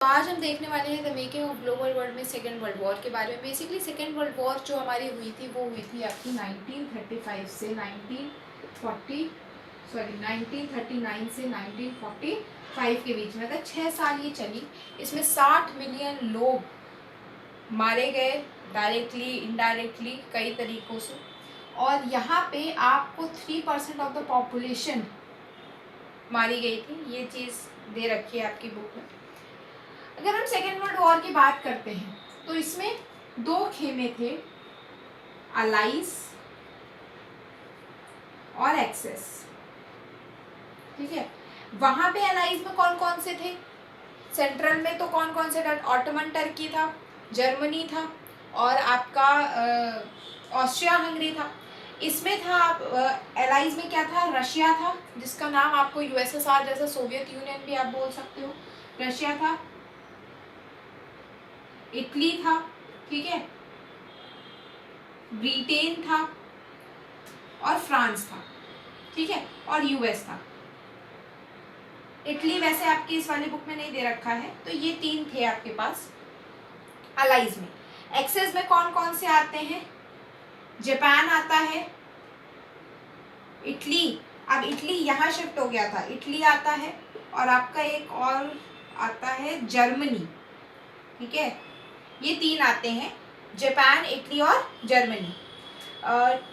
आज हम देखने वाले हैं the making of global world में सेकेंड वर्ल्ड वॉर के बारे में। बेसिकली सेकेंड वर्ल्ड वॉर जो हमारी हुई थी वो हुई थी आपकी 1939 से 1945 के बीच में। मतलब 6 साल ये चली। इसमें 60 मिलियन लोग मारे गए, डायरेक्टली इनडायरेक्टली कई तरीक़ों से। और यहाँ पे आपको 3% ऑफ द पॉपुलेशन मारी गई थी। ये चीज़ दे रखी है आपकी बुक में। अगर हम सेकेंड वर्ल्ड वॉर की बात करते हैं तो इसमें 2 खेमे थे, अलाइज और एक्सेस। ठीक है, वहां पे अलाइज में कौन कौन से थे? सेंट्रल में तो कौन कौन से? ऑटोमन टर्की था, जर्मनी था और आपका ऑस्ट्रिया हंगरी था। इसमें था एलाइज में क्या था? रशिया था, जिसका नाम आपको यूएसएसआर जैसा सोवियत यूनियन भी आप बोल सकते हो। रशिया था, इटली था, ठीक है, ब्रिटेन था और फ्रांस था, ठीक है, और यूएस था। इटली वैसे आपकी इस वाली बुक में नहीं दे रखा है। तो ये 3 थे आपके पास अलाइज में। एक्सेस में कौन कौन से आते हैं? जापान आता है, इटली, अब इटली यहाँ शिफ्ट हो गया था, इटली आता है, और आपका एक और आता है जर्मनी। ठीक है, ये 3 आते हैं, जापान, इटली और जर्मनी।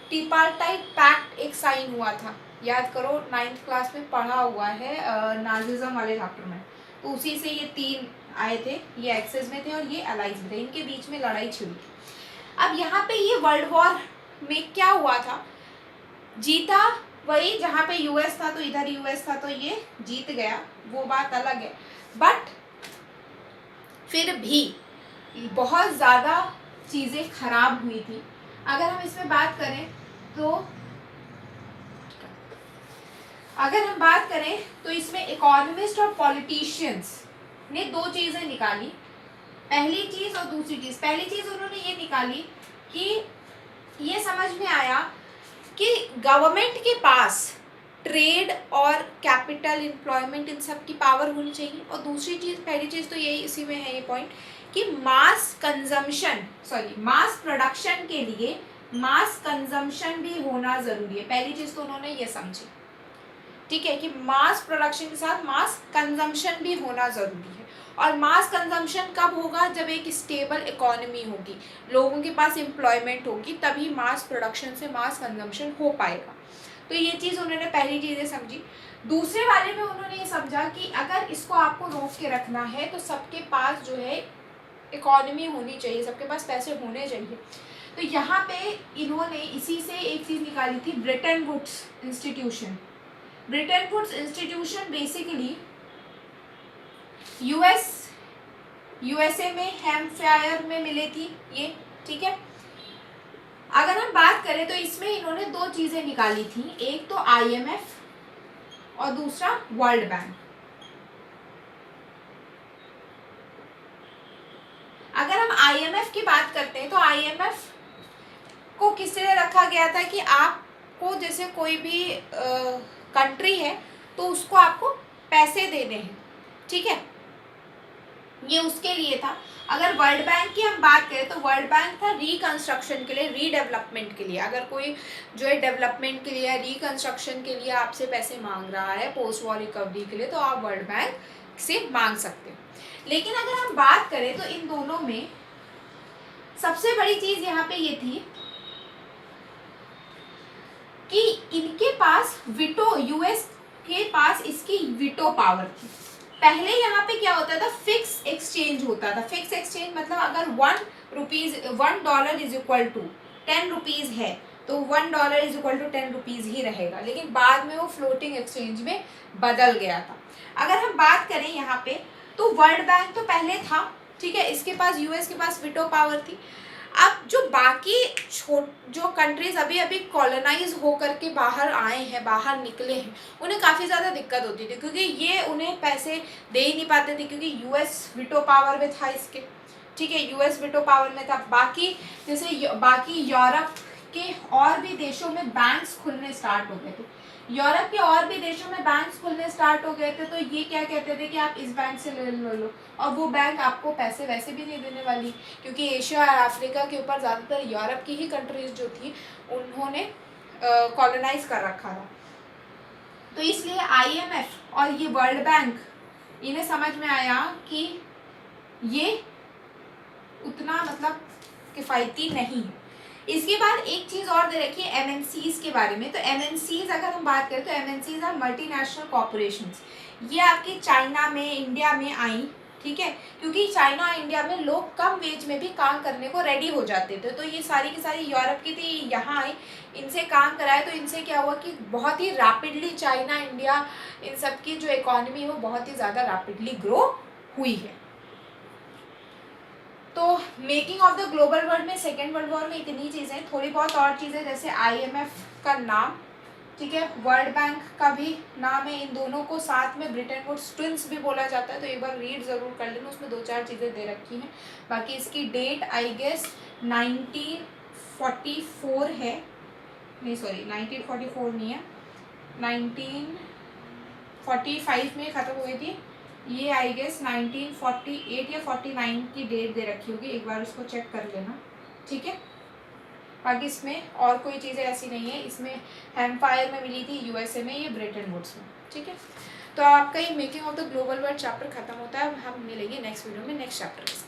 ट्रिपार्टाइट पैक्ट एक साइन हुआ था, याद करो 9th क्लास में पढ़ा हुआ है नाजिज्म वाले चैप्टर में। तो उसी से ये 3 आए थे, ये एक्सेस में थे और ये अलाइज में थे। इनके बीच में लड़ाई छिड़ी थी। अब यहाँ पे ये वर्ल्ड वॉर में क्या हुआ था? जीता वही, जहाँ पे यूएस था तो इधर यूएस था तो ये जीत गया, वो बात अलग है। बट फिर भी बहुत ज़्यादा चीज़ें खराब हुई थी। अगर हम इसमें बात करें तो इसमें इकोनॉमिस्ट और पॉलिटिशियंस ने 2 चीज़ें निकाली। पहली चीज़ और दूसरी चीज़। पहली चीज़ उन्होंने ये निकाली कि ये समझ में आया कि गवर्नमेंट के पास ट्रेड और कैपिटल, एम्प्लॉयमेंट, इन सब की पावर होनी चाहिए। और दूसरी चीज़, पहली चीज़ तो यही इसी में है ये पॉइंट कि मास प्रोडक्शन के लिए मास कंजम्पशन भी होना ज़रूरी है। पहली चीज़ तो उन्होंने ये समझी, ठीक है, कि मास प्रोडक्शन के साथ मास कंजम्पशन भी होना ज़रूरी है। और मास कंजम्पशन कब होगा? जब एक स्टेबल इकोनॉमी होगी, लोगों के पास एम्प्लॉयमेंट होगी, तभी मास प्रोडक्शन से मास कंजम्पशन हो पाएगा। तो ये चीज़ उन्होंने पहली चीज़ें समझी। दूसरे वाले में उन्होंने ये समझा कि अगर इसको आपको रोक के रखना है तो सबके पास जो है इकोनॉमी होनी चाहिए, सबके पास पैसे होने चाहिए। तो यहाँ पे इन्होंने इसी से एक चीज़ निकाली थी, Bretton Woods institution. Bretton Woods institution basically USA में हैम्पशायर में मिली थी ये, ठीक है। अगर हम बात करें तो इसमें इन्होंने 2 चीज़ें निकाली थी, एक तो आईएमएफ और दूसरा वर्ल्ड बैंक। अगर हम आईएमएफ की बात करते हैं तो आईएमएफ को किस लिए रखा गया था कि आपको जैसे कोई भी कंट्री है तो उसको आपको पैसे देने हैं, ठीक है, ये उसके लिए था। अगर वर्ल्ड बैंक की हम बात करें तो वर्ल्ड बैंक था रिकंस्ट्रक्शन के लिए, रीडेवलपमेंट के लिए। अगर कोई जो है डेवलपमेंट के लिए, रिकंस्ट्रक्शन के लिए आपसे पैसे मांग रहा है पोस्ट वॉर रिकवरी के लिए, तो आप वर्ल्ड बैंक से मांग सकते हो। लेकिन अगर हम बात करें तो इन दोनों में सबसे बड़ी चीज़ यहाँ पे ये थी कि इनके पास वीटो, यूएस के पास इसकी वीटो पावर थी। पहले यहाँ पे क्या होता था? फिक्स एक्सचेंज होता था। फिक्स एक्सचेंज मतलब अगर $1 इज इक्वल टू 10 रुपीज़ है तो $1 इज इक्वल टू 10 रुपीज़ ही रहेगा। लेकिन बाद में वो फ्लोटिंग एक्सचेंज में बदल गया था। अगर हम बात करें यहाँ पे तो वर्ल्ड बैंक तो पहले था, ठीक है, इसके पास, यूएस के पास वीटो पावर थी। अब जो बाकी जो कंट्रीज अभी अभी कॉलोनाइज हो करके बाहर आए हैं, बाहर निकले हैं, उन्हें काफ़ी ज़्यादा दिक्कत होती थी क्योंकि ये उन्हें पैसे दे ही नहीं पाते थे क्योंकि यूएस वीटो पावर में था इसके, ठीक है, यूएस वीटो पावर में था। बाकी जैसे बाकी यूरोप के और भी देशों में बैंक्स खुलने स्टार्ट हो गए थे, यूरोप के और भी देशों में बैंक्स खुलने स्टार्ट हो गए थे, तो ये क्या कहते थे कि आप इस बैंक से ले लो, और वो बैंक आपको पैसे वैसे भी नहीं देने वाली, क्योंकि एशिया और अफ्रीका के ऊपर ज़्यादातर यूरोप की ही कंट्रीज जो थी उन्होंने कॉलोनाइज कर रखा था। तो इसलिए IMF और ये वर्ल्ड बैंक, इन्हें समझ में आया कि ये उतना मतलब किफ़ायती नहीं है। इसके बाद एक चीज़ और दे रखी है MNCs के बारे में। तो MNCs अगर हम बात करें तो MNCs आर मल्टीनेशनल कॉर्पोरेशंस। ये आपकी चाइना में, इंडिया में आई, ठीक है, क्योंकि चाइना और इंडिया में लोग कम वेज में भी काम करने को रेडी हो जाते थे, तो ये सारी की सारी यूरोप की थी, यहाँ आई, इनसे काम कराए, तो इनसे क्या हुआ कि बहुत ही रैपिडली चाइना, इंडिया, इन सब की जो इकोनॉमी है वो बहुत ही ज़्यादा रैपिडली ग्रो हुई है। तो making of the global world में सेकेंड वर्ल्ड वॉर में इतनी चीज़ें, थोड़ी बहुत और चीज़ें जैसे IMF का नाम, ठीक है, वर्ल्ड बैंक का भी नाम है, इन दोनों को साथ में ब्रिटेन वुड्स ट्विंस भी बोला जाता है, तो एक बार रीड ज़रूर कर लेना, उसमें 2-4 चीज़ें दे रखी हैं। बाकी इसकी डेट आई गेस 1944 है, नहीं सॉरी 1944 नहीं है, 1945 में ख़त्म हुई थी। ये आई गेस 1948 या 49 की डेट दे रखी होगी, एक बार उसको चेक कर लेना, ठीक है। बाकी इसमें और कोई चीज़ें ऐसी नहीं है, इसमें हेम्पायर में मिली थी, USA में, ये ब्रिटेन वुड्स में, ठीक है। तो आपका ये making of the global world chapter खत्म होता है। हम मिलेंगे नेक्स्ट वीडियो में नेक्स्ट चैप्टर के साथ।